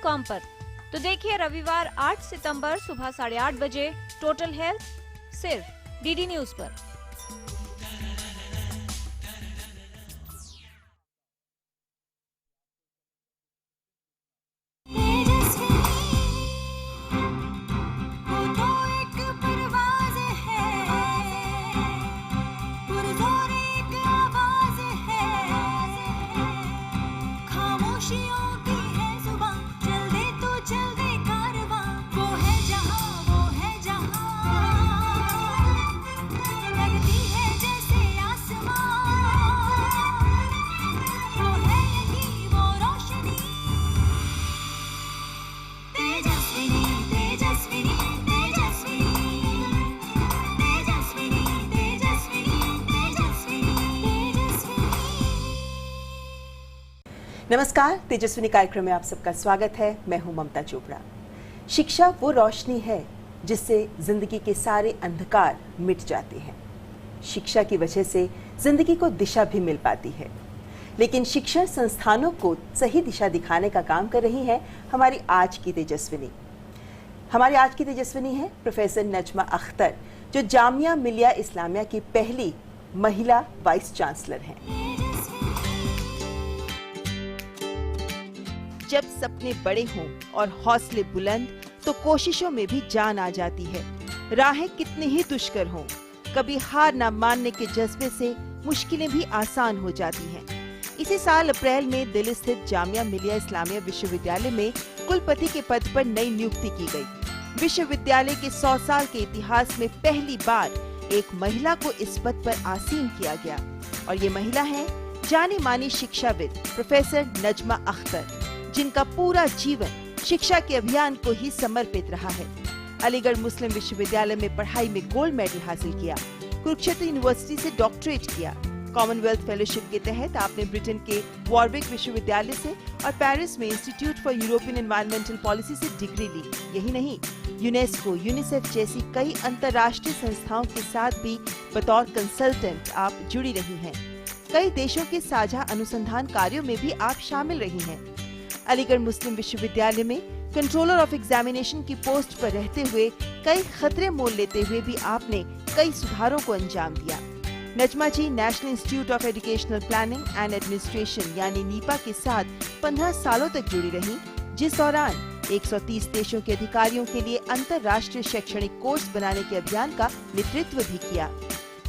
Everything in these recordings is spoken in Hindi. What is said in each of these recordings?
DD.com पर। तो देखिए रविवार 8 सितंबर सुबह 8:30 बजे टोटल हेल्थ सिर्फ DD न्यूज पर। नमस्कार, तेजस्विनी कार्यक्रम में आप सबका स्वागत है। मैं हूं ममता चोपड़ा। शिक्षा वो रोशनी है जिससे जिंदगी के सारे अंधकार मिट जाते हैं। शिक्षा की वजह से जिंदगी को दिशा भी मिल पाती है। लेकिन शिक्षण संस्थानों को सही दिशा दिखाने का काम कर रही है हमारी आज की तेजस्विनी। हमारी आज की तेजस्विनी है प्रोफेसर नजमा अख्तर, जो जामिया मिलिया इस्लामिया की पहली महिला वाइस चांसलर हैं। जब सपने बड़े हों और हौसले बुलंद तो कोशिशों में भी जान आ जाती है। राहें कितनी ही दुष्कर हों, कभी हार ना मानने के जज्बे से मुश्किलें भी आसान हो जाती हैं। इसी साल अप्रैल में दिल्ली स्थित जामिया मिलिया इस्लामिया विश्वविद्यालय में कुलपति के पद पर नई नियुक्ति की गई। विश्वविद्यालय के 100 साल के इतिहास में पहली बार एक महिला को इस पद पर आसीन किया गया और ये महिला है जानी मानी शिक्षाविद प्रोफेसर नजमा अख्तर, जिनका पूरा जीवन शिक्षा के अभियान को ही समर्पित रहा है। अलीगढ़ मुस्लिम विश्वविद्यालय में पढ़ाई में गोल्ड मेडल हासिल किया, कुरुक्षेत्र यूनिवर्सिटी से डॉक्टरेट किया, कॉमनवेल्थ फेलोशिप के तहत आपने ब्रिटेन के वॉरविक विश्वविद्यालय से और पेरिस में institute for European environmental policy से डिग्री ली। यही नहीं, यूनेस्को, यूनिसेफ जैसी कई अंतर्राष्ट्रीय संस्थाओं के साथ भी बतौर कंसल्टेंट आप जुड़ी रही हैं। कई देशों के साझा अनुसंधान कार्यों में भी आप शामिल रही हैं। अलीगढ़ मुस्लिम विश्वविद्यालय में कंट्रोलर ऑफ एग्जामिनेशन की पोस्ट पर रहते हुए कई खतरे मोल लेते हुए भी आपने कई सुधारों को अंजाम दिया। Najma ji national institute of educational planning and administration यानी नीपा के साथ 15 सालों तक जुड़ी रही, जिस दौरान 130 देशों के अधिकारियों के लिए अंतर्राष्ट्रीय शैक्षणिक कोर्स बनाने के अभियान का नेतृत्व भी किया।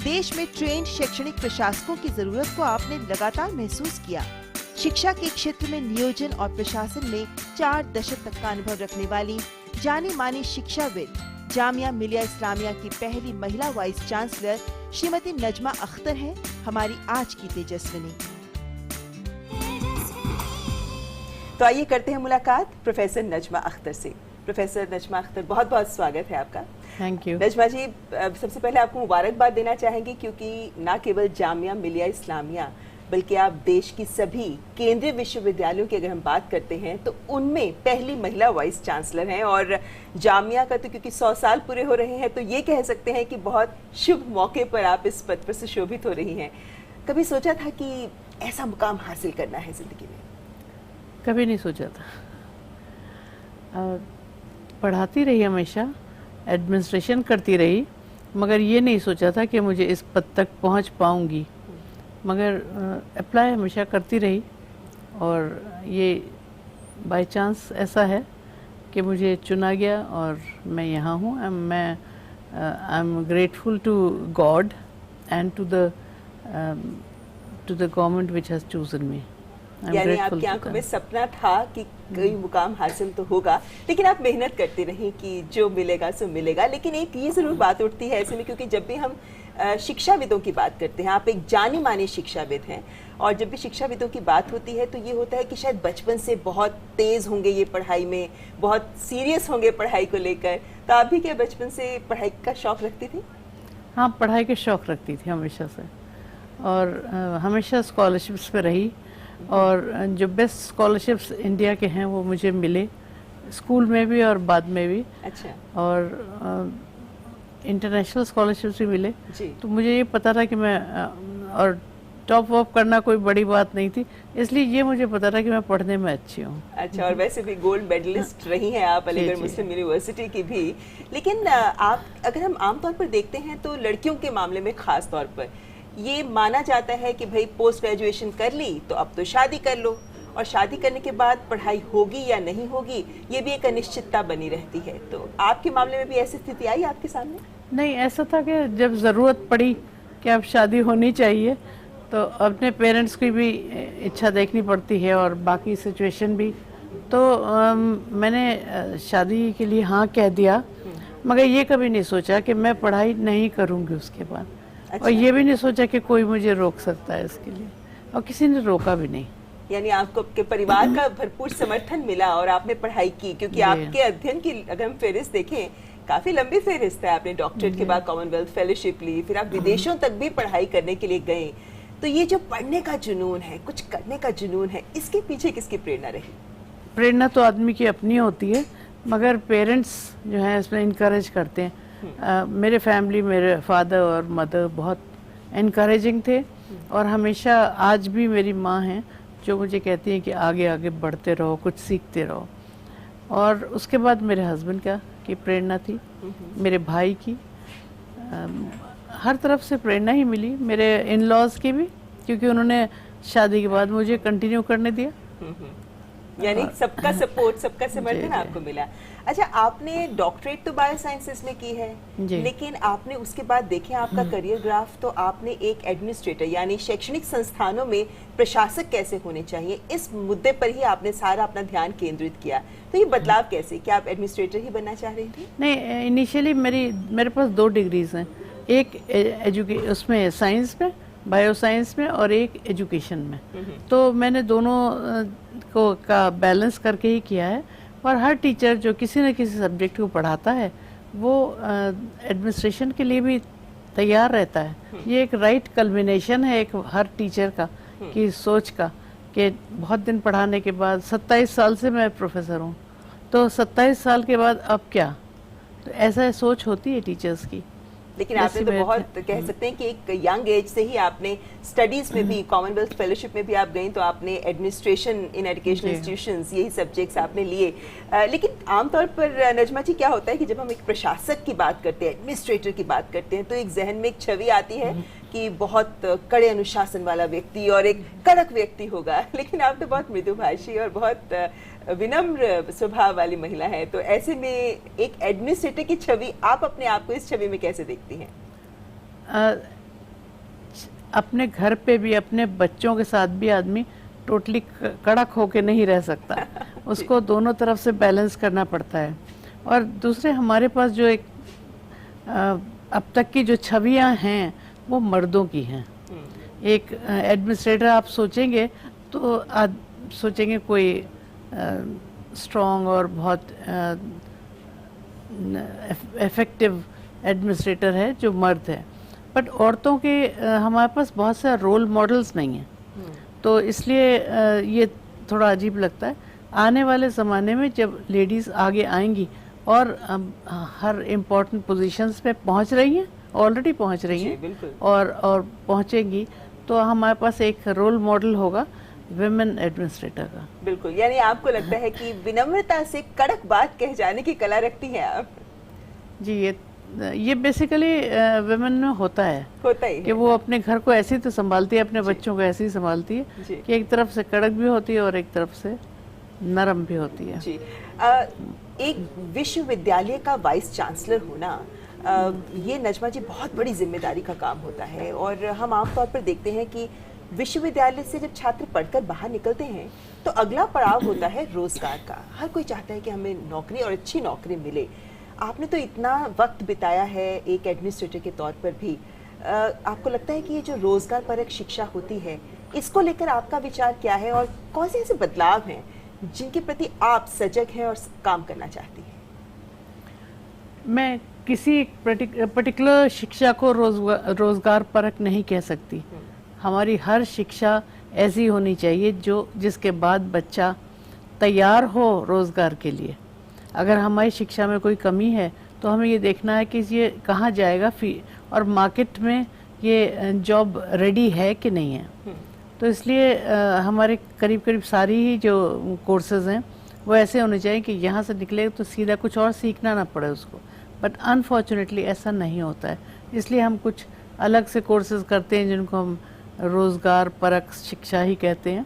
देश में ट्रेंड शैक्षणिक प्रशासकों की जरूरत को आपने लगातार महसूस किया। शिक्षा के क्षेत्र में नियोजन और प्रशासन में 4 दशक तक का अनुभव रखने वाली जानी मानी शिक्षाविद जामिया मिलिया इस्लामिया की पहली महिला वाइस चांसलर श्रीमती नजमा अख्तर हैं हमारी आज की तेजस्विनी। तो आइए करते हैं मुलाकात प्रोफेसर नजमा अख्तर से। प्रोफेसर नजमा अख्तर, बहुत बहुत स्वागत है आपका। Thank you. नजमा जी, सबसे पहले आपको मुबारकबाद देना चाहेंगे क्योंकि न केवल जामिया मिलिया इस्लामिया बल्कि आप देश की सभी केंद्रीय विश्वविद्यालयों की अगर हम बात करते हैं तो उनमें पहली महिला वाइस चांसलर हैं और जामिया का तो क्योंकि 100 साल पूरे हो रहे हैं तो ये कह सकते हैं कि बहुत शुभ मौके पर आप इस पद पर सुशोभित हो रही हैं। कभी सोचा था कि ऐसा मुकाम हासिल करना है जिंदगी में? कभी नहीं सोचा था। पढ़ाती रही, हमेशा एडमिनिस्ट्रेशन करती रही, मगर ये नहीं सोचा था कि मुझे इस पद तक पहुंच पाऊंगी। मगर अप्लाई हमेशा करती रही और ये बाय चांस ऐसा है कि मुझे चुना गया और मैं यहाँ हूँ। I am grateful to God and to the government which has chosen me. यानी आपकी आंखों में सपना था कि कोई मुकाम हासिल तो होगा, लेकिन आप मेहनत करती रही कि जो मिलेगा सो मिलेगा। लेकिन एक ये जरूर बात उठती है ऐसे में, क्योंकि जब भी हम शिक्षाविदों की बात करते हैं, आप एक जानी मानी शिक्षाविद हैं और जब भी शिक्षाविदों की बात होती है तो ये होता है कि शायद बचपन से बहुत तेज होंगे ये पढ़ाई में, बहुत सीरियस होंगे पढ़ाई को लेकर। तो आप भी क्या बचपन से पढ़ाई का शौक रखती थी? हाँ, पढ़ाई के शौक रखती थी हमेशा से और हमेशा स्कॉलरशिप्स पे रही और जो बेस्ट स्कॉलरशिप्स इंडिया के हैं वो मुझे मिले, स्कूल में भी और बाद में भी। अच्छा। और इंटरनेशनल स्कॉलरशिप्स भी मिले जी। तो मुझे ये पता था कि मैं और टॉप वॉप करना कोई बड़ी बात नहीं थी, इसलिए ये मुझे पता था कि मैं पढ़ने में अच्छी हूँ। अच्छा, और वैसे भी गोल्ड मेडलिस्ट रही हैं आप अलीगढ़ जी। मुस्लिम यूनिवर्सिटी की भी। लेकिन आप अगर हम आमतौर पर देखते हैं तो लड़कियों के मामले में खास तौर पर ये माना जाता है कि भाई पोस्ट ग्रेजुएशन कर ली तो अब तो शादी कर लो, और शादी करने के बाद पढ़ाई होगी या नहीं होगी ये भी एक अनिश्चितता बनी रहती है। तो आपके मामले में भी ऐसी स्थिति आई आपके सामने? नहीं, ऐसा था कि जब ज़रूरत पड़ी कि अब शादी होनी चाहिए तो अपने पेरेंट्स की भी इच्छा देखनी पड़ती है और बाकी सिचुएशन भी, तो मैंने शादी के लिए हाँ कह दिया, मगर ये कभी नहीं सोचा कि मैं पढ़ाई नहीं करूँगी उसके बाद। अच्छा। और ये भी नहीं सोचा कि कोई मुझे रोक सकता है इसके लिए, और किसी ने रोका भी नहीं। यानी आपको आपके परिवार का भरपूर समर्थन मिला और आपने पढ़ाई की, क्योंकि जी। आपके अध्ययन की अगर हम फेहरिस्त देखें काफी लंबी फेहरिस्त है। आपने डॉक्टरेट के बाद कॉमनवेल्थ फेलोशिप ली, फिर आप विदेशों तक भी पढ़ाई करने के लिए गए। तो ये जो पढ़ने का जुनून है, कुछ करने का जुनून है, इसके पीछे किसकी प्रेरणा रही? प्रेरणा तो आदमी की अपनी होती है, मगर पेरेंट्स जो हैं इसमें इनकरेज करते हैं। मेरे फैमिली, मेरे फादर और मदर बहुत इनकरेजिंग थे, और हमेशा आज भी मेरी माँ हैं जो मुझे कहती हैं कि आगे आगे बढ़ते रहो, कुछ सीखते रहो। और उसके बाद मेरे हस्बैंड की प्रेरणा थी, मेरे भाई की, हर तरफ से प्रेरणा ही मिली, मेरे इन लॉज की भी, क्योंकि उन्होंने शादी के बाद मुझे कंटिन्यू करने दिया। यानी सबका सपोर्ट, सबका समर्थन जी। आपको मिला। अच्छा, आपने डॉक्टरेट तो बायो साइंसेस में की है, जी। लेकिन आपने उसके बाद देखें आपका करियर ग्राफ, तो आपने एक एडमिनिस्ट्रेटर यानी शैक्षणिक संस्थानों में प्रशासक कैसे होने चाहिए इस मुद्दे पर ही आपने सारा अपना ध्यान केंद्रित किया। तो ये बदलाव कैसे, क्या आप एडमिनिस्ट्रेटर ही बनना चाह रही थी? नहीं, इनिशियली मेरे पास 2 डिग्रीज हैं, एक उसमें साइंस में, बायो साइंस में, और एक एजुकेशन में। तो मैंने दोनों को का बैलेंस करके ही किया है। और हर टीचर जो किसी न किसी सब्जेक्ट को पढ़ाता है वो एडमिनिस्ट्रेशन के लिए भी तैयार रहता है। ये एक राइट कल्मिनेशन है एक हर टीचर का की सोच का, कि बहुत दिन पढ़ाने के बाद 27 साल से मैं प्रोफेसर हूँ, तो 27 साल के बाद अब क्या, तो ऐसा सोच होती है टीचर्स की। लेकिन आपने तो बहुत कह सकते हैं कि एक यंग एज से ही आपने स्टडीज में भी, कॉमनवेल्थ फेलोशिप में भी आप गई, तो आपने एडमिनिस्ट्रेशन इन एजुकेशनल इंस्टीट्यूशंस यही सब्जेक्ट्स आपने लिए। लेकिन आमतौर पर नजमा जी क्या होता है कि जब हम एक प्रशासक की बात करते हैं, एडमिनिस्ट्रेटर की बात करते हैं, तो एक जहन में एक छवि आती है कि बहुत कड़े अनुशासन वाला व्यक्ति और एक कड़क व्यक्ति होगा, लेकिन आप तो बहुत मृदुभाषी और बहुत विनम्र स्वभाव वाली महिला है। तो ऐसे में एक एडमिनिस्ट्रेटर की छवि, आप अपने आप को इस छवि में कैसे देखती हैं? अपने घर पे भी अपने बच्चों के साथ भी आदमी टोटली कड़क होके नहीं रह सकता, उसको दोनों तरफ से बैलेंस करना पड़ता है। और दूसरे हमारे पास जो एक अब तक की जो छवियां हैं वो मर्दों की हैं। एक एडमिनिस्ट्रेटर आप सोचेंगे तो सोचेंगे कोई स्ट्रॉन्ग और बहुत इफेक्टिव एडमिनिस्ट्रेटर है जो मर्द है, बट औरतों के हमारे पास बहुत सारे रोल मॉडल्स नहीं हैं, तो इसलिए ये थोड़ा अजीब लगता है। आने वाले ज़माने में जब लेडीज़ आगे आएंगी और हर इम्पोर्टेंट पोजीशंस पे पहुंच रही हैं, ऑलरेडी पहुंच रही हैं और पहुंचेंगी, तो हमारे पास एक रोल मॉडल होगा विमेन एडमिनिस्ट्रेटर का। बिल्कुल, यानी आपको लगता है कि विनम्रता से कड़क बात कह जाने की कला रखती हैं आप? जी, ये बेसिकली विमेन में होता ही है कि वो अपने घर को ऐसे ही तो संभालती है, अपने बच्चों को ऐसे ही संभालती है कि एक तरफ से कड़क भी होती है और एक तरफ से नरम भी होती है। जी। एक विश्वविद्यालय का वाइस चांसलर होना, ये नजमा जी बहुत बड़ी जिम्मेदारी का काम होता है, और हम आमतौर पर देखते हैं कि विश्वविद्यालय से जब छात्र पढ़कर बाहर निकलते हैं तो अगला पड़ाव होता है रोजगार का। हर कोई चाहता है कि हमें नौकरी और अच्छी नौकरी मिले। आपने तो इतना वक्त बिताया है एक एडमिनिस्ट्रेटर के तौर पर भी, आपको लगता है कि ये जो रोजगार परक शिक्षा होती है इसको लेकर आपका विचार क्या है, और कौन से ऐसे बदलाव हैं जिनके प्रति आप सजग हैं और काम करना चाहती हैं? मैं किसी पर्टिकुलर शिक्षा को रोजगार परक नहीं कह सकती। हमारी हर शिक्षा ऐसी होनी चाहिए जिसके बाद बच्चा तैयार हो रोजगार के लिए। अगर हमारी शिक्षा में कोई कमी है तो हमें ये देखना है कि ये कहाँ जाएगा, और मार्केट में ये जॉब रेडी है कि नहीं है। तो इसलिए हमारे करीब करीब सारी ही जो कोर्सेज हैं वो ऐसे होने चाहिए कि यहाँ से निकले तो सीधा कुछ और सीखना ना पड़े उसको, बट अनफॉर्चुनेटली ऐसा नहीं होता है। इसलिए हम कुछ अलग से कोर्सेज करते हैं जिनको हम रोज़गार परक शिक्षा ही कहते हैं।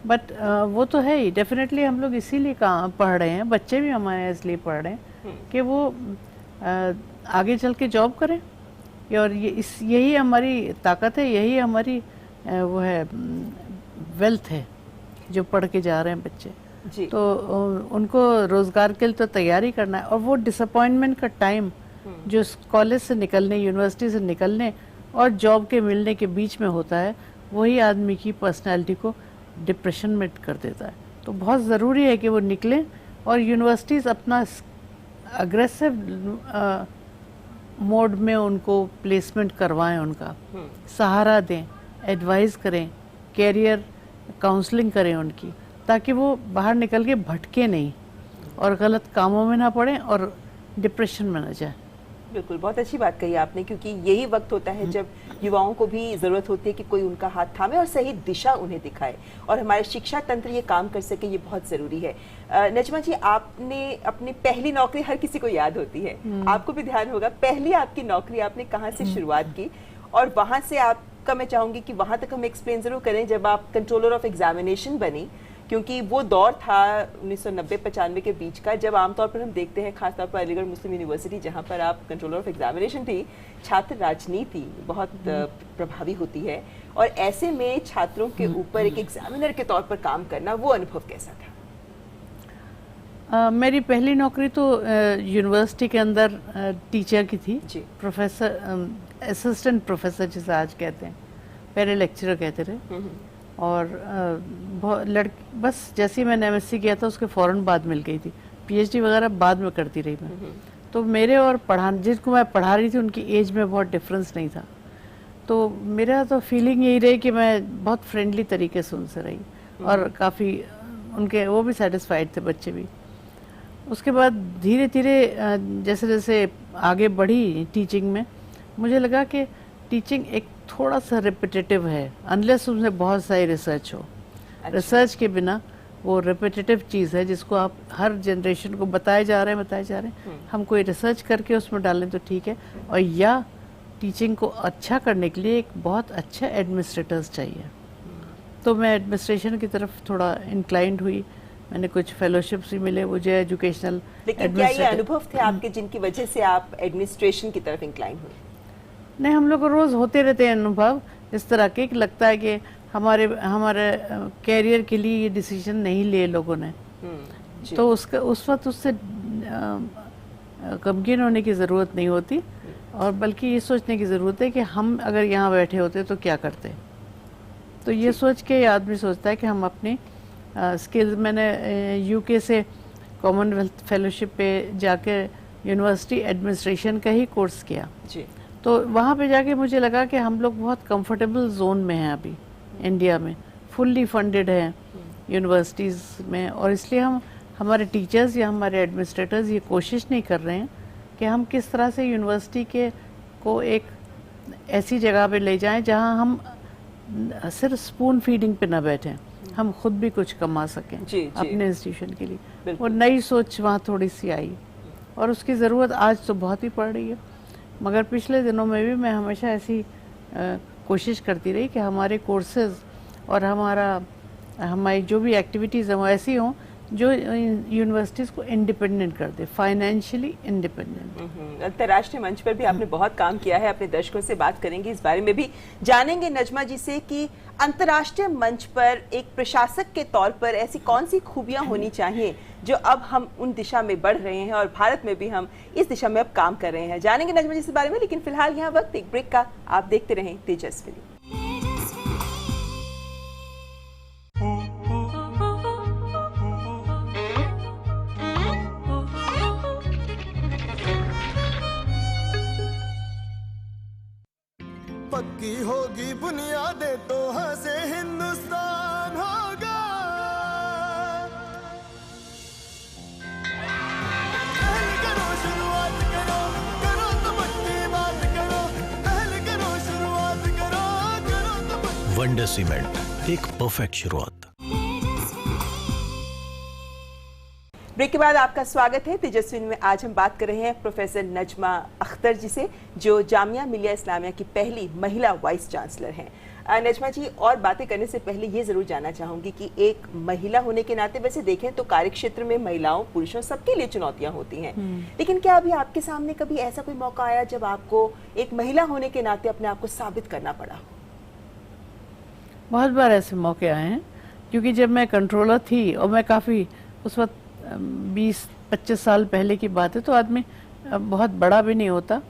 बट वो तो है ही, डेफिनेटली हम लोग इसीलिए पढ़ रहे हैं, बच्चे भी हमारे इसलिए पढ़ रहे हैं कि वो आगे चल के जॉब करें, और यही हमारी ताकत है, यही हमारी वो है वेल्थ है जो पढ़ के जा रहे हैं बच्चे जी। तो उनको रोज़गार के लिए तो तैयारी करना है। और वो डिसअपॉइंटमेंट का टाइम जो कॉलेज से निकलने, यूनिवर्सिटी से निकलने और जॉब के मिलने के बीच में होता है, वही आदमी की पर्सनैलिटी को डिप्रेशन में कर देता है। तो बहुत ज़रूरी है कि वो निकलें और यूनिवर्सिटीज़ अपना अग्रेसिव मोड में उनको प्लेसमेंट करवाएं, उनका सहारा दें, एडवाइस करें, कैरियर काउंसलिंग करें उनकी, ताकि वो बाहर निकल के भटके नहीं और गलत कामों में ना पड़ें और डिप्रेशन में ना जाए। बिल्कुल, बहुत अच्छी बात कही आपने, क्योंकि यही वक्त होता है जब युवाओं को भी ज़रूरत होती है कि कोई उनका हाथ थामे और सही दिशा उन्हें दिखाए, और हमारे शिक्षा तंत्र ये काम कर सके, ये बहुत ज़रूरी है। नजमा जी, आपने अपनी पहली नौकरी, हर किसी को याद होती है, आपको भी ध्यान होगा, पहली आपकी नौकरी आपने कहाँ से शुरुआत की, और वहाँ से आपका, मैं चाहूँगी कि वहाँ तक हम एक्सप्लेन ज़रूर करें जब आप कंट्रोलर ऑफ एग्जामिनेशन बनी, क्योंकि वो दौर था 1990-95 के बीच का, जब आमतौर पर हम देखते हैं, खासतौर पर अलीगढ़ मुस्लिम यूनिवर्सिटी जहाँ पर आप कंट्रोलर ऑफ एग्जामिनेशन थी, छात्र राजनीति बहुत प्रभावी होती है, और ऐसे में छात्रों के ऊपर एक एग्जामिनर के तौर पर काम करना, वो अनुभव कैसा था? मेरी पहली नौकरी तो यूनिवर्सिटी के अंदर टीचर की थी जी। प्रोफेसर, असिस्टेंट प्रोफेसर जिसे आज कहते हैं, पहले लेक्चरर कहते थे। और बस जैसे ही मैंने एमएससी किया था उसके फ़ौरन बाद मिल गई थी, पीएचडी वगैरह बाद में करती रही मैं। तो मेरे और जिसको मैं पढ़ा रही थी उनकी एज में बहुत डिफरेंस नहीं था, तो मेरा तो फीलिंग यही रही कि मैं बहुत फ्रेंडली तरीके से उनसे रही, और काफ़ी उनके वो भी सेटिस्फाइड थे, बच्चे भी। उसके बाद धीरे धीरे जैसे जैसे आगे बढ़ी टीचिंग में, मुझे लगा कि टीचिंग एक थोड़ा सा रिपीटेटिव है, अनलेस उसमें बहुत सारी रिसर्च हो। रिसर्च के बिना वो रिपीटेटिव चीज़ है जिसको आप हर जनरेशन को बताए जा रहे हैं। हम कोई रिसर्च करके उसमें डालें तो ठीक है, और या टीचिंग को अच्छा करने के लिए एक बहुत अच्छा एडमिनिस्ट्रेटर्स चाहिए। तो मैं एडमिनिस्ट्रेशन की तरफ थोड़ा इंक्लाइंड हुई, मैंने कुछ फेलोशिप्स भी मिले मुझे एजुकेशनल। लेकिन क्या ये अनुभव थे आपके जिनकी वजह से आप एडमिनिस्ट्रेशन की तरफ इंक्लाइन हुए? नहीं, हम लोग को रोज़ होते रहते हैं अनुभव इस तरह के, लगता है कि हमारे कैरियर के लिए ये डिसीजन नहीं लिए लोगों ने, तो उस वक्त उससे गमगीन होने की ज़रूरत नहीं होती, और बल्कि ये सोचने की ज़रूरत है कि हम अगर यहाँ बैठे होते तो क्या करते। तो ये सोच के आदमी सोचता है कि हम अपनी स्किल्स, मैंने यूके से कॉमनवेल्थ फेलोशिप पे जाके यूनिवर्सिटी एडमिनिस्ट्रेशन का ही कोर्स किया जी। तो वहाँ पे जाके मुझे लगा कि हम लोग बहुत कंफर्टेबल जोन में हैं अभी इंडिया में, फुल्ली फंडेड हैं यूनिवर्सिटीज़ में, और इसलिए हमारे टीचर्स या हमारे एडमिनिस्ट्रेटर्स ये कोशिश नहीं कर रहे हैं कि हम किस तरह से यूनिवर्सिटी को एक ऐसी जगह पे ले जाएं जहां हम सिर्फ स्पून फीडिंग पे ना बैठें, हम खुद भी कुछ कमा सकें अपने इंस्टीट्यूशन के लिए। वो नई सोच वहाँ थोड़ी सी आई, और उसकी ज़रूरत आज तो बहुत ही पड़ रही है। मगर पिछले दिनों में भी मैं हमेशा ऐसी कोशिश करती रही कि हमारे कोर्सेज और हमारी जो भी एक्टिविटीज़ हैं वो ऐसी हों जो यूनिवर्सिटीज़ को इंडिपेंडेंट कर दे, फाइनेंशियली इंडिपेंडेंट। अंतर्राष्ट्रीय मंच पर भी आपने बहुत काम किया है, अपने दर्शकों से बात करेंगे, इस बारे में भी जानेंगे नजमा जी से कि अंतर्राष्ट्रीय मंच पर एक प्रशासक के तौर पर ऐसी कौन सी खूबियां होनी चाहिए जो अब हम उन दिशा में बढ़ रहे हैं, और भारत में भी हम इस दिशा में अब काम कर रहे हैं। जानेंगे नजमा जी से बारे में, लेकिन फिलहाल यहाँ वक्त एक ब्रेक का। आप देखते रहें तेजस्विनी। पक्की होगी बुनियादें तो हंसे हिंदुस्तान होगा। पहले करो शुरुआत करो, करो तो पक्की बात करो, पहले करो शुरुआत वंडर सीमेंट, एक परफेक्ट शुरुआत। ब्रेक के बाद आपका स्वागत है। तेजस्विनी में आज हम बात कर रहे हैं प्रोफेसर नजमा अख्तर जी से, जो जामिया मिलिया इस्लामिया की पहली महिला वाइस चांसलर हैं। नजमा जी, और बातें करने से पहले ये जरूर जानना चाहूंगी कि एक महिला होने के नाते, वैसे देखें तो कार्य क्षेत्र में महिलाओं पुरुषों सबके लिए चुनौतियां होती हैं, लेकिन क्या अभी आपके सामने कभी ऐसा कोई मौका आया जब आपको एक महिला होने के नाते अपने आप को साबित करना पड़ा? बहुत बार ऐसे मौके आए हैं, क्योंकि जब मैं कंट्रोलर थी और मैं काफ़ी उस वक्त 20-25 साल पहले की बात है, तो आदमी बहुत बड़ा भी नहीं होता,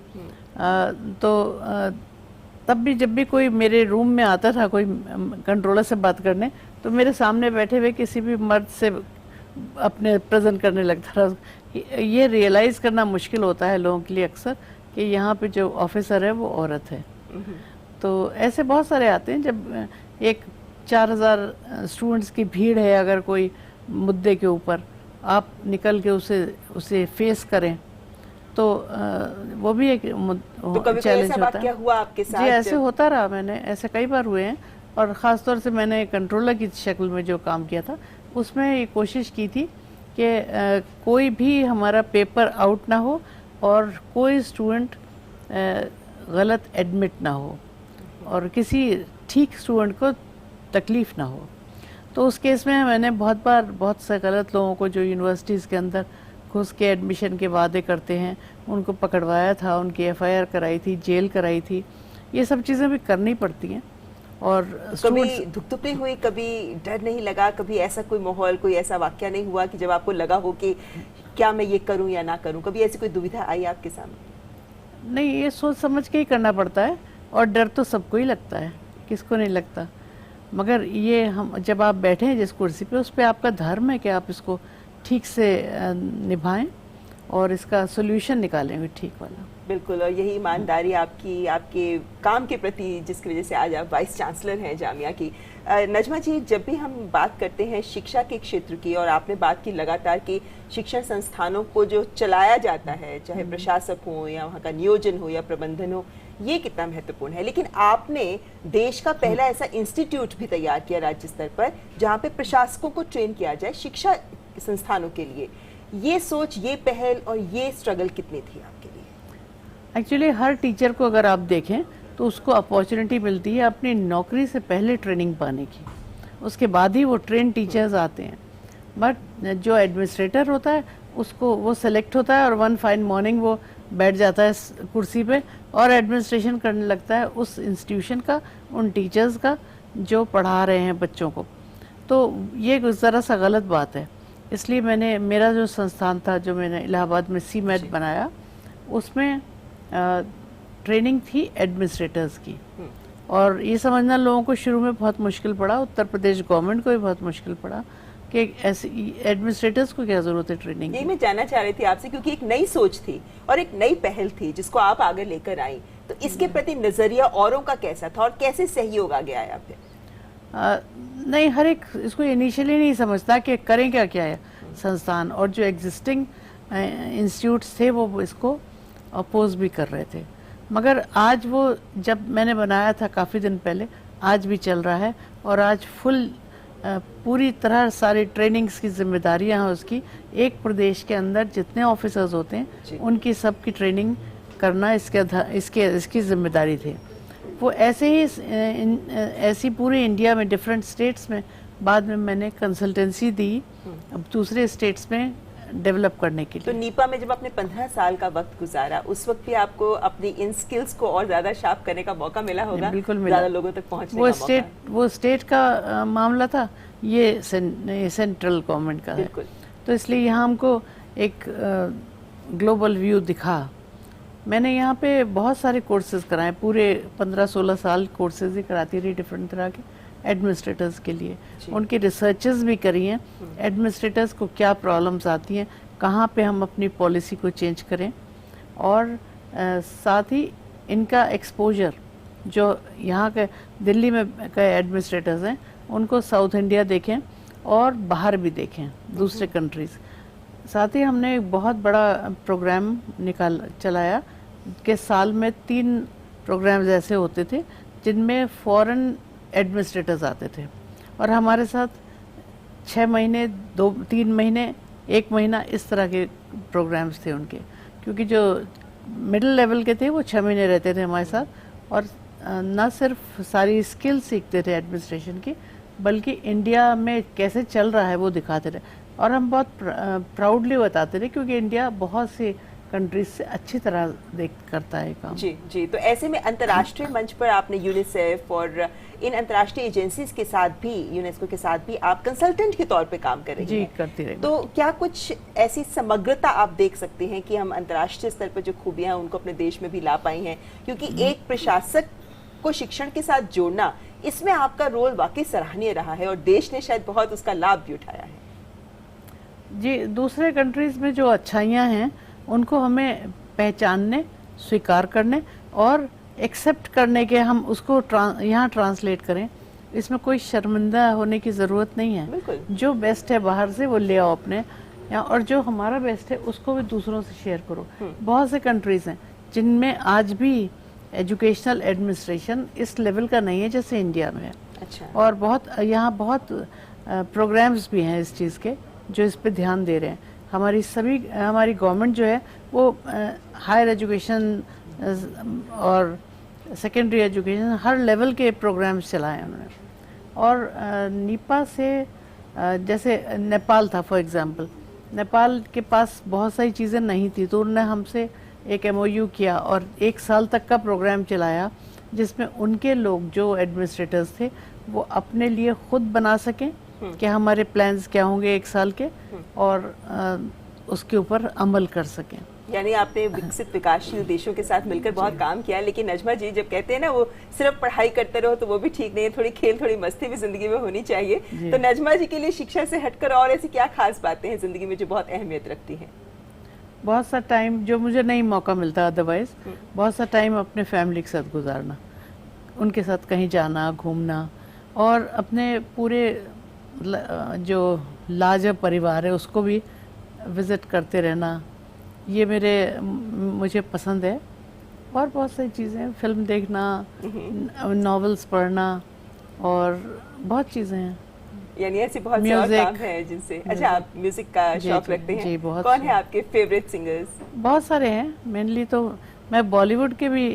तब भी जब भी कोई मेरे रूम में आता था कोई कंट्रोलर से बात करने, तो मेरे सामने बैठे हुए किसी भी मर्द से अपने प्रेजेंट करने लगता था। ये रियलाइज़ करना मुश्किल होता है लोगों के लिए अक्सर कि यहाँ पे जो ऑफिसर है वो औरत है। तो ऐसे बहुत सारे आते हैं जब एक 4000 स्टूडेंट्स की भीड़ है, अगर कोई मुद्दे के ऊपर आप निकल के उसे फेस करें, तो वो भी एक तो कभी चैलेंज ऐसा होता बात है। क्या हुआ आपके साथ? जी, ऐसे होता रहा, मैंने ऐसे कई बार हुए हैं, और ख़ास तौर से मैंने कंट्रोलर की शक्ल में जो काम किया था उसमें ये कोशिश की थी कि कोई भी हमारा पेपर आउट ना हो और कोई स्टूडेंट गलत एडमिट ना हो और किसी ठीक स्टूडेंट को तकलीफ़ ना हो। तो उस केस में मैंने बहुत बार बहुत से गलत लोगों को जो यूनिवर्सिटीज़ के अंदर घुस के एडमिशन के वादे करते हैं उनको पकड़वाया था, उनकी FIR कराई थी, जेल कराई थी। ये सब चीज़ें भी करनी पड़ती हैं। और कभी धुक नहीं हुई, कभी डर नहीं लगा, कभी ऐसा कोई माहौल, कोई ऐसा वाकया नहीं हुआ कि जब आपको लगा हो कि क्या मैं ये करूं या ना करूं? कभी ऐसी कोई दुविधा आई आपके सामने? नहीं, ये सोच समझ के ही करना पड़ता है, और डर तो सबको ही लगता है, किसको नहीं लगता। मगर ये हम जब आप बैठे हैं जिस कुर्सी पे, उस पर आपका धर्म है कि आप इसको ठीक से निभाएं और इसका सोल्यूशन निकालेंगे ठीक वाला। बिल्कुल, और यही ईमानदारी आपकी आपके काम के प्रति, जिसकी वजह से आज आप वाइस चांसलर हैं जामिया की। नजमा जी, जब भी हम बात करते हैं शिक्षा के क्षेत्र की, और आपने बात की लगातार कि शिक्षण संस्थानों को जो चलाया जाता है, चाहे प्रशासक हो या वहाँ का नियोजन हो या प्रबंधन हो, ये कितना महत्वपूर्ण है, लेकिन आपने देश का पहला ऐसा इंस्टीट्यूट भी तैयार किया राज्य स्तर पर जहाँ पे प्रशासकों को ट्रेन किया जाए शिक्षा संस्थानों के लिए। ये सोच, ये पहल और ये स्ट्रगल कितनी थी आपके लिए? एक्चुअली हर टीचर को अगर आप देखें तो उसको अपॉर्चुनिटी मिलती है अपनी नौकरी से पहले ट्रेनिंग पाने की, उसके बाद ही वो ट्रेन टीचर्स आते हैं। बट जो एडमिनिस्ट्रेटर होता है उसको वो सेलेक्ट होता है और वन फाइन मॉर्निंग वो बैठ जाता है कुर्सी पे और एडमिनिस्ट्रेशन करने लगता है उस इंस्टीट्यूशन का, उन टीचर्स का जो पढ़ा रहे हैं बच्चों को। तो ये ज़रा सा गलत बात है। इसलिए मेरा जो संस्थान था, जो मैंने इलाहाबाद में CMET बनाया, उसमें ट्रेनिंग थी एडमिनिस्ट्रेटर्स की। और ये समझना लोगों को शुरू में बहुत मुश्किल पड़ा, उत्तर प्रदेश गवर्नमेंट को भी बहुत मुश्किल पड़ा कि ऐसे एडमिनिस्ट्रेटर्स को क्या ज़रूरत है ट्रेनिंग की। यही मैं जानना चाह रही थी आपसे, क्योंकि एक नई सोच थी और एक नई पहल थी जिसको आप आगे लेकर आई, तो इसके प्रति नजरिया औरों का कैसा था और कैसे सहयोग आगे आया फिर? नहीं, हर एक इसको इनिशियली नहीं समझता कि करें क्या क्या है संस्थान, और जो एग्जिस्टिंग इंस्टीट्यूट्स थे वो इसको अपोज भी कर रहे थे। मगर आज वो, जब मैंने बनाया था काफ़ी दिन पहले, आज भी चल रहा है और आज पूरी तरह सारी ट्रेनिंग्स की जिम्मेदारियां हैं उसकी। एक प्रदेश के अंदर जितने ऑफिसर्स होते हैं उनकी सबकी ट्रेनिंग करना इसकी जिम्मेदारी थी। वो ऐसे ही ऐसी पूरे इंडिया में डिफरेंट स्टेट्स में बाद में मैंने कंसल्टेंसी दी अब दूसरे स्टेट्स में डेवलप करने के लिए। तो नीपा में जब आपने 15 साल का वक्त गुजारा, उस वक्त भी आपको अपनी इन स्किल्स को और ज्यादा शार्प करने का मौका मिला होगा? बिल्कुल मिला, ज्यादा लोगों तक पहुंचने का मौका। वो स्टेट का मामला था, ये सेंट्रल गवर्नमेंट का है, तो इसलिए यहाँ हमको एक ग्लोबल व्यू दिखा। मैंने यहाँ पे बहुत सारे कोर्सेज कराए, पूरे 15-16 साल कोर्सेज ही कराती रही डिफरेंट तरह के एडमिनिस्ट्रेटर्स के लिए। उनकी रिसर्चेस भी करी हैं, एडमिनिस्ट्रेटर्स को क्या प्रॉब्लम्स आती हैं, कहाँ पे हम अपनी पॉलिसी को चेंज करें, और साथ ही इनका एक्सपोजर, जो यहाँ के दिल्ली में के एडमिनिस्ट्रेटर्स हैं उनको साउथ इंडिया देखें और बाहर भी देखें दूसरे कंट्रीज़। साथ ही हमने एक बहुत बड़ा प्रोग्राम चलाया कि साल में 3 प्रोग्राम्स ऐसे होते थे जिनमें फॉरेन एडमिनिस्ट्रेटर्स आते थे और हमारे साथ 6 महीने 2-3 महीने 1 महीना इस तरह के प्रोग्राम्स थे उनके, क्योंकि जो मिडिल लेवल के थे वो 6 महीने रहते थे हमारे साथ और न सिर्फ सारी स्किल सीखते थे एडमिनिस्ट्रेशन की, बल्कि इंडिया में कैसे चल रहा है वो दिखाते थे और हम बहुत प्राउडली बताते थे, क्योंकि इंडिया बहुत सी कंट्रीज से अच्छी तरह देख करता है काम। जी जी, तो ऐसे में अंतर्राष्ट्रीय मंच पर आपने यूनिसेफ और इन अंतर्राष्ट्रीय एजेंसीज के साथ भी, यूनेस्को के साथ भी आप कंसल्टेंट के तौर पे काम कर रही जी, हैं। करती रही। तो क्या कुछ ऐसी समग्रता आप देख सकते हैं कि हम अंतर्राष्ट्रीय स्तर पर जो खूबियां हैं उनको अपने देश में भी ला पाई हैं? क्योंकि एक प्रशासक को शिक्षण के साथ जोड़ना, इसमें आपका रोल वाकई सराहनीय रहा है और देश ने शायद बहुत उसका लाभ भी उठाया है। जी, दूसरे कंट्रीज में जो अच्छाइयाँ हैं उनको हमें पहचानने, स्वीकार करने और एक्सेप्ट करने के हम उसको यहाँ ट्रांसलेट करें। इसमें कोई शर्मिंदा होने की ज़रूरत नहीं है। बिल्कुल। जो बेस्ट है बाहर से वो ले आओ अपने यहाँ, और जो हमारा बेस्ट है उसको भी दूसरों से शेयर करो। बहुत से कंट्रीज हैं जिनमें आज भी एजुकेशनल एडमिनिस्ट्रेशन इस लेवल का नहीं है जैसे इंडिया में है। अच्छा। और यहाँ बहुत प्रोग्राम्स भी हैं इस चीज़ के जो इस पे ध्यान दे रहे हैं। हमारी गवर्नमेंट जो है वो हायर एजुकेशन और सेकेंडरी एजुकेशन हर लेवल के प्रोग्राम्स चलाए हैं उन्होंने। और नीपा से जैसे नेपाल था फॉर एग्जांपल, नेपाल के पास बहुत सारी चीज़ें नहीं थी, तो उन्होंने हमसे एक MOU किया और 1 साल तक का प्रोग्राम चलाया जिसमें उनके लोग जो एडमिनिस्ट्रेटर्स थे वो अपने लिए खुद बना सकें कि हमारे प्लान्स क्या होंगे 1 साल के, और उसके ऊपर अमल कर सकें। यानी आपने विकसित विकासशील देशों के साथ मिलकर बहुत काम किया है। लेकिन नजमा जी, जब कहते हैं ना वो सिर्फ पढ़ाई करते रहो तो वो भी ठीक नहीं है, थोड़ी खेल थोड़ी मस्ती भी जिंदगी में होनी चाहिए। तो नजमा जी के लिए शिक्षा से हटकर और ऐसी क्या खास बातें हैं जिंदगी में जो बहुत अहमियत रखती हैं? बहुत सा टाइम जो मुझे नहीं मौका मिलता अदरवाइज, बहुत सा टाइम अपने फैमिली के साथ गुजारना, उनके साथ कहीं जाना, घूमना, और अपने पूरे जो लाजब परिवार है उसको भी विज़िट करते रहना, ये मुझे पसंद है। और बहुत सारी चीज़ें, फिल्म देखना, नॉवेल्स पढ़ना, और बहुत चीज़ें हैं। यानी ऐसे बहुत से और काम हैं जिनसे। अच्छा, आप म्यूजिक का शौक रखते हैं? जी, बहुत। कौन है आपके फेवरेट सिंगर्स? बहुत सारे हैं। मेनली तो मैं बॉलीवुड के भी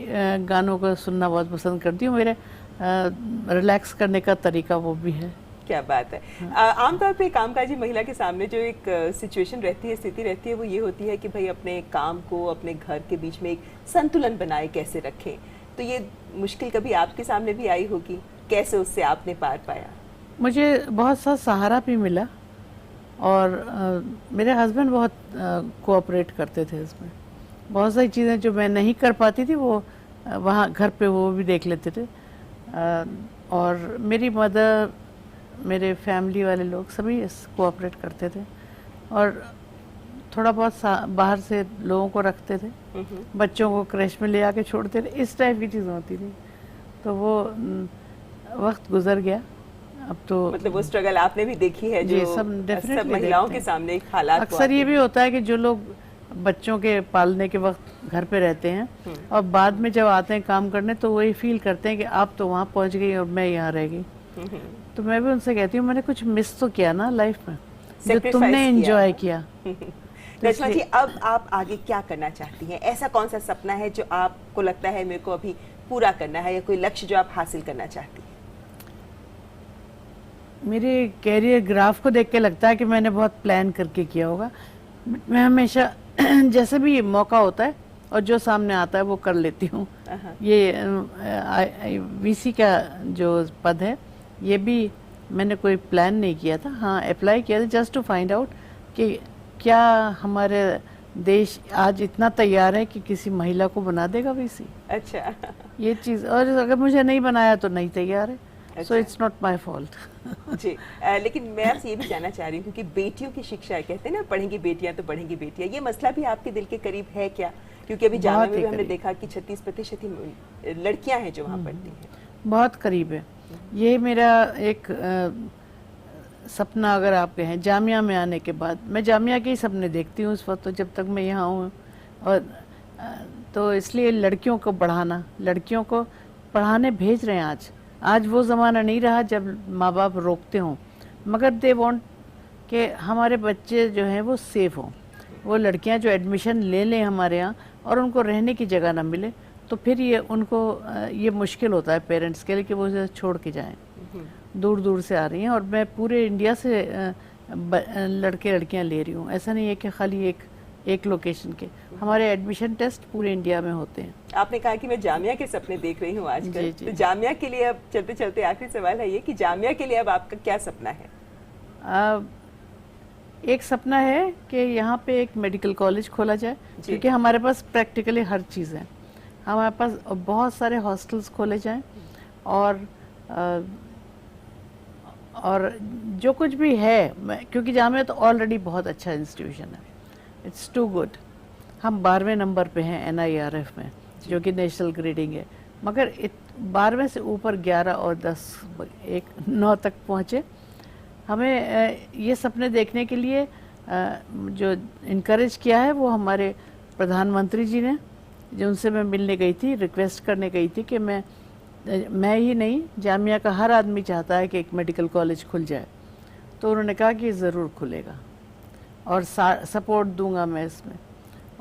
गानों को सुनना बहुत पसंद करती हूँ। मेरे रिलैक्स करने का तरीका वो भी है। क्या बात है। आमतौर पे कामकाजी महिला के सामने जो एक सिचुएशन रहती है, स्थिति रहती है, वो ये होती है कि भाई अपने काम को अपने घर के बीच में एक संतुलन बनाए कैसे रखें। तो ये मुश्किल कभी आपके सामने भी आई होगी, कैसे उससे आपने पार पाया? मुझे बहुत सा सहारा भी मिला और मेरे हस्बैंड बहुत कोऑपरेट करते थे इसमें। बहुत सारी चीज़ें जो मैं नहीं कर पाती थी वो वहाँ घर पे वो भी देख लेते थे। और मेरी मदर, मेरे फैमिली वाले लोग सभी कोऑपरेट करते थे, और थोड़ा बहुत बाहर से लोगों को रखते थे, बच्चों को क्रैश में ले आके छोड़ते थे, इस टाइप की चीज़ें होती थी। तो वो वक्त गुजर गया। अब तो मतलब वो स्ट्रगल आपने भी देखी है जो सब महिलाओं के सामने एक हालात। अक्सर ये भी होता है कि जो लोग बच्चों के पालने के वक्त घर पे रहते हैं और बाद में जब आते हैं काम करने तो वही फील करते हैं कि आप तो वहाँ पहुँच गई और मैं यहाँ रह गई। तो मैं भी उनसे कहती हूँ मैंने कुछ मिस तो किया ना लाइफ में, जो तुमने एंजॉय किया। नजमा जी, अब आप आगे क्या करना चाहती हैं? ऐसा कौन सा सपना है जो आपको लगता है मेरे को अभी पूरा करना है, या कोई लक्ष्य जो आप हासिल करना चाहती हैं? मेरे कैरियर ग्राफ को देख के लगता है कि मैंने बहुत प्लान करके किया होगा। मैं हमेशा जैसे भी मौका होता है और जो सामने आता है वो कर लेती हूँ। ये VC का जो पद है ये भी मैंने कोई प्लान नहीं किया था। हाँ, अप्लाई किया था जस्ट टू फाइंड आउट कि क्या हमारे देश आज इतना तैयार है कि किसी महिला को बना देगा VC। अच्छा। ये चीज़, और अगर मुझे नहीं बनाया तो नहीं तैयार है। So it's not my fault. जी, लेकिन मैं आपसे ये भी जानना चाह रही हूँ क्योंकि बेटियों की शिक्षा, कहते हैं ना पढ़ेंगी बेटियां तो बढ़ेंगी बेटियां, ये मसला भी आपके दिल के करीब है क्या? क्योंकि अभी जामिया में भी हमने देखा कि 36% ही लड़कियां हैं जो वहाँ पढ़ती हैं। बहुत करीब है। ये मेरा एक सपना अगर आप कहें जामिया में आने के बाद, मैं जामिया के ही सपने देखती हूँ इस वक्त तो जब तक मैं यहाँ हूँ, और तो इसलिए लड़कियों को बढ़ाना, लड़कियों को पढ़ाने भेज रहे हैं आज आज वो ज़माना नहीं रहा जब माँ बाप रोकते हों, मगर दे वांट कि हमारे बच्चे जो हैं वो सेफ हों। वो लड़कियां जो एडमिशन ले लें हमारे यहाँ और उनको रहने की जगह ना मिले, तो फिर ये उनको ये मुश्किल होता है पेरेंट्स के लिए कि वो इसे छोड़ के जाएं। दूर दूर से आ रही हैं और मैं पूरे इंडिया से लड़के लड़कियां ले रही हूँ। ऐसा नहीं है कि खाली एक लोकेशन के, हमारे एडमिशन टेस्ट पूरे इंडिया में होते हैं। आपने कहा कि मैं जामिया के सपने देख रही हूँ आजकल, जी, जी। तो जामिया के लिए अब चलते चलते आखिरी सवाल है ये कि जामिया के लिए अब आपका क्या सपना है? एक सपना है कि यहाँ पे एक मेडिकल कॉलेज खोला जाए, क्योंकि हमारे पास प्रैक्टिकली हर चीज़ है। हमारे पास बहुत सारे हॉस्टल्स खोले जाएं और जो कुछ भी है, क्योंकि जामिया तो ऑलरेडी बहुत अच्छा इंस्टीट्यूशन है, इट्स टू गुड। हम 12वें नंबर पे हैं NIRF में, जो कि नेशनल ग्रेडिंग है, मगर 12वें से ऊपर 11 और 10 9 तक पहुँचे। हमें ये सपने देखने के लिए जो इनकरेज किया है वो हमारे प्रधानमंत्री जी ने, जो उनसे मैं मिलने गई थी, रिक्वेस्ट करने गई थी कि मैं ही नहीं, जामिया का हर आदमी चाहता है कि एक मेडिकल कॉलेज खुल जाए। तो उन्होंने कहा कि ज़रूर खुलेगा और सपोर्ट दूंगा मैं इसमें।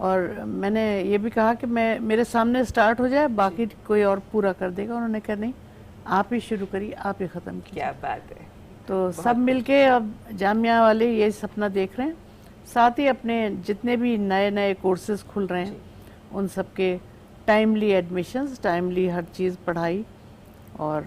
और मैंने ये भी कहा कि मेरे सामने स्टार्ट हो जाए, बाकी कोई और पूरा कर देगा। उन्होंने कहा नहीं, आप ही शुरू करिए, आप ही ख़त्म कीजिए। क्या बात है। तो सब मिलके अब जामिया वाले ये सपना देख रहे हैं, साथ ही अपने जितने भी नए नए कोर्सेज खुल रहे हैं उन सब के टाइमली एडमिशन्स, टाइमली हर चीज़ पढ़ाई। और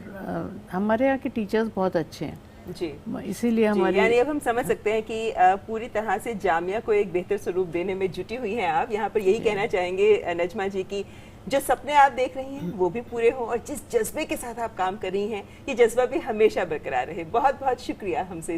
हमारे यहाँ के टीचर्स बहुत अच्छे हैं जी, इसीलिए हमारी, यानी अब हम समझ सकते हैं कि पूरी तरह से जामिया को एक बेहतर स्वरूप देने में जुटी हुई हैं आप। यहाँ पर यही कहना चाहेंगे नजमा जी की जो सपने आप देख रही हैं वो भी पूरे हों और जिस जज्बे के साथ आप काम कर रही हैं ये जज्बा भी हमेशा बरकरार रहे। बहुत बहुत शुक्रिया हमसे